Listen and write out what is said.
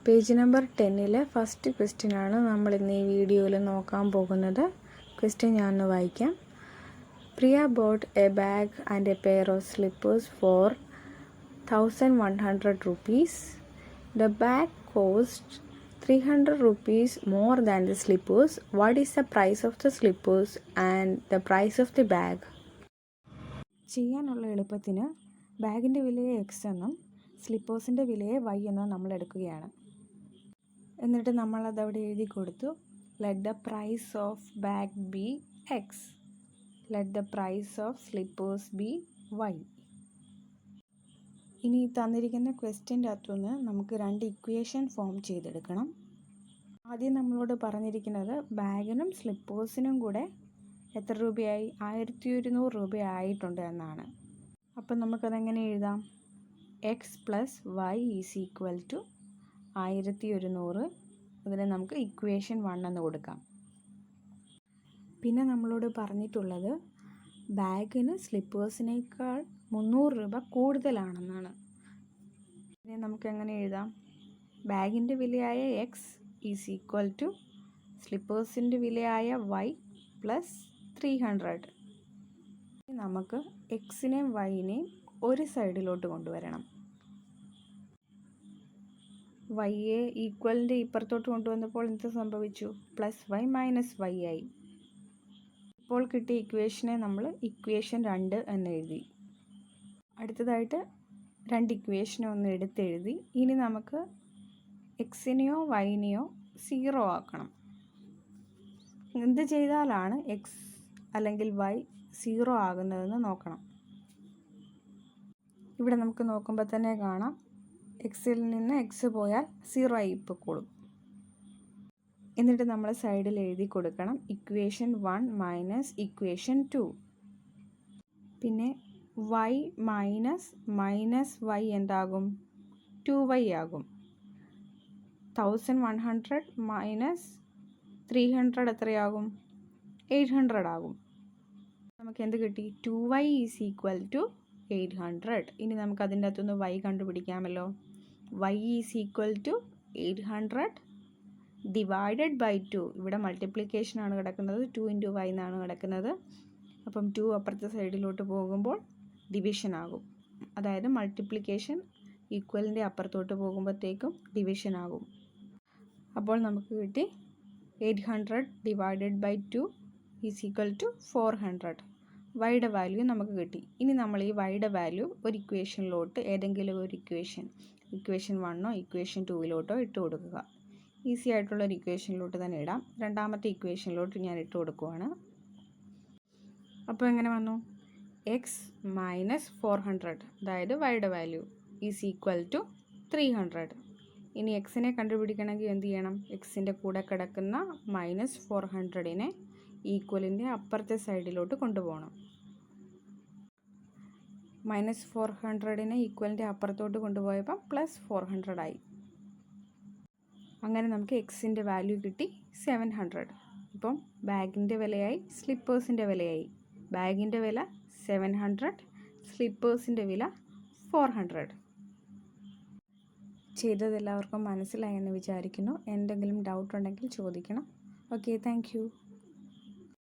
Page number 10-ലെ first question ആണ് നമ്മൾ ഇന്ന് ഈ വീഡിയോയിൽ നോക്കാൻ പോകുന്നത്. ക്വസ്റ്റ്യൻ ഞാൻ ഒന്ന് വായിക്കാം. Priya bought a bag and a pair of slippers for 1100 rupees. The bag cost 300 rupees more than the slippers. What is the price of the slippers and the price of the bag? ചെയ്യാനുള്ള എളുപ്പത്തിന് ബാഗിൻ്റെ വിലയെ X എന്നും സ്ലിപ്പേഴ്സിൻ്റെ വിലയെ Y എന്നും നമ്മൾ എടുക്കുകയാണ്. എന്നിട്ട് നമ്മളത് അവിടെ എഴുതി കൊടുത്തു. Let the price of bag be X, let the price of slippers be Y. ഇനി തന്നിരിക്കുന്ന ക്വസ്റ്റ്യൻ്റെ അകത്തുനിന്ന് നമുക്ക് രണ്ട് ഇക്വേഷൻ ഫോം ചെയ്തെടുക്കണം. ആദ്യം നമ്മളോട് പറഞ്ഞിരിക്കുന്നത് ബാഗിനും സ്ലിപ്പേഴ്സിനും കൂടെ എത്ര രൂപയായി? 1200 രൂപയായിട്ടുണ്ട് എന്നാണ്. അപ്പം നമുക്കതെങ്ങനെ എഴുതാം? X plus Y is equal to 1100. അതിനെ നമുക്ക് ഇക്വേഷൻ 1 എന്ന് കൊടുക്കാം. പിന്നെ നമ്മളോട് പറഞ്ഞിട്ടുള്ളത് ബാഗിന് സ്ലിപ്പേഴ്സിനേക്കാൾ 300 രൂപ കൂടുതലാണെന്നാണ്. ഇതിനെ നമുക്ക് എങ്ങനെ എഴുതാം? ബാഗിൻ്റെ വിലയായ എക്സ് ഈസ് ഈക്വൽ ടു സ്ലിപ്പേഴ്സിൻ്റെ വിലയായ വൈ പ്ലസ് 300. നമുക്ക് എക്സിനെയും വൈനെയും ഒരു സൈഡിലോട്ട് കൊണ്ടുവരണം. വൈയെ ഈക്വലിൻ്റെ ഇപ്പുറത്തോട്ട് കൊണ്ടുവന്നപ്പോൾ എന്ത് സംഭവിച്ചു? പ്ലസ് വൈ മൈനസ് വൈ ആയി. ഇപ്പോൾ കിട്ടിയ ഇക്വേഷനെ നമ്മൾ ഇക്വേഷൻ 2 എന്ന് എഴുതി. അടുത്തതായിട്ട് രണ്ട് ഇക്വേഷനെ ഒന്ന് എടുത്തെഴുതി. ഇനി നമുക്ക് എക്സിനെയോ വൈനെയോ 0 ആക്കണം. എന്ത് ചെയ്താലാണ് എക്സ് അല്ലെങ്കിൽ വൈ 0 ആകുന്നതെന്ന് നോക്കണം. ഇവിടെ നമുക്ക് നോക്കുമ്പോൾ തന്നെ കാണാം, എക്സിൽ നിന്ന് എക്സ് പോയാൽ 0 ആയി പൊക്കോളും. എന്നിട്ട് നമ്മൾ സൈഡിൽ എഴുതി കൊടുക്കണം ഇക്വേഷൻ 1 മൈനസ് ഇക്വേഷൻ 2. പിന്നെ വൈ മൈനസ് വൈ എന്താകും? 2y ആകും. 1100 മൈനസ് 300 എത്രയാകും? 800 ആകും. നമുക്ക് എന്ത് കിട്ടി? 2y is equal to 800. ഇനി നമുക്ക് അതിൻ്റെ അകത്തുനിന്ന് y കണ്ടുപിടിക്കാമല്ലോ. y is equal to 800 divided by 2. ഇവിടെ മൾട്ടിപ്ലിക്കേഷൻ ആണ് കിടക്കുന്നത്, 2 ഇൻറ്റു y എന്നാണ് കിടക്കുന്നത്. അപ്പം 2 അപ്പുറത്തെ സൈഡിലോട്ട് പോകുമ്പോൾ ഡിവിഷൻ ആകും. അതായത് മൾട്ടിപ്ലിക്കേഷൻ ഈക്വലിൻ്റെ അപ്പുറത്തോട്ട് പോകുമ്പോഴത്തേക്കും ഡിവിഷൻ ആകും. അപ്പോൾ നമുക്ക് കിട്ടി 800 divided by 2 is equal to 400. വൈയുടെ വാല്യൂ നമുക്ക് കിട്ടി. ഇനി നമ്മൾ ഈ വൈയുടെ വാല്യൂ ഒരു ഇക്വേഷനിലോട്ട്, ഏതെങ്കിലും ഒരു ഇക്വേഷൻ 1 ഇക്വേഷൻ 2 ഇട്ട് കൊടുക്കുക. ഈസി ആയിട്ടുള്ളൊരു ഇക്വേഷനിലോട്ട് തന്നെ ഇടാം. രണ്ടാമത്തെ ഇക്വേഷനിലോട്ട് ഞാൻ ഇട്ട് കൊടുക്കുവാണ്. അപ്പോൾ എങ്ങനെ വന്നു? എക്സ് മൈനസ് 400, അതായത് വൈയുടെ വാല്യൂ ഈസ് ഈക്വൽ ടു 300. ഇനി എക്സിനെ കണ്ടുപിടിക്കണമെങ്കിൽ എന്ത് ചെയ്യണം? എക്സിൻ്റെ കൂടെ കിടക്കുന്ന മൈനസ് 400നെ ഈക്വലിൻ്റെ അപ്പുറത്തെ സൈഡിലോട്ട് കൊണ്ടുപോകണം. മൈനസ് 400നെ ഈക്വലിൻ്റെ അപ്പുറത്തോട്ട് കൊണ്ടുപോയപ്പോൾ പ്ലസ് 400 ആയി. അങ്ങനെ നമുക്ക് എക്സിൻ്റെ വാല്യൂ കിട്ടി 700. ഇപ്പം ബാഗിൻ്റെ വിലയായി, സ്ലിപ്പേഴ്സിൻ്റെ വിലയായി. ബാഗിൻ്റെ വില 700, സ്ലിപ്പേഴ്സിൻ്റെ വില 400. ചെയ്തതെല്ലാവർക്കും മനസ്സിലായെന്ന് വിചാരിക്കുന്നു. എന്തെങ്കിലും ഡൗട്ട് ഉണ്ടെങ്കിൽ ചോദിക്കണം. Okay, thank you.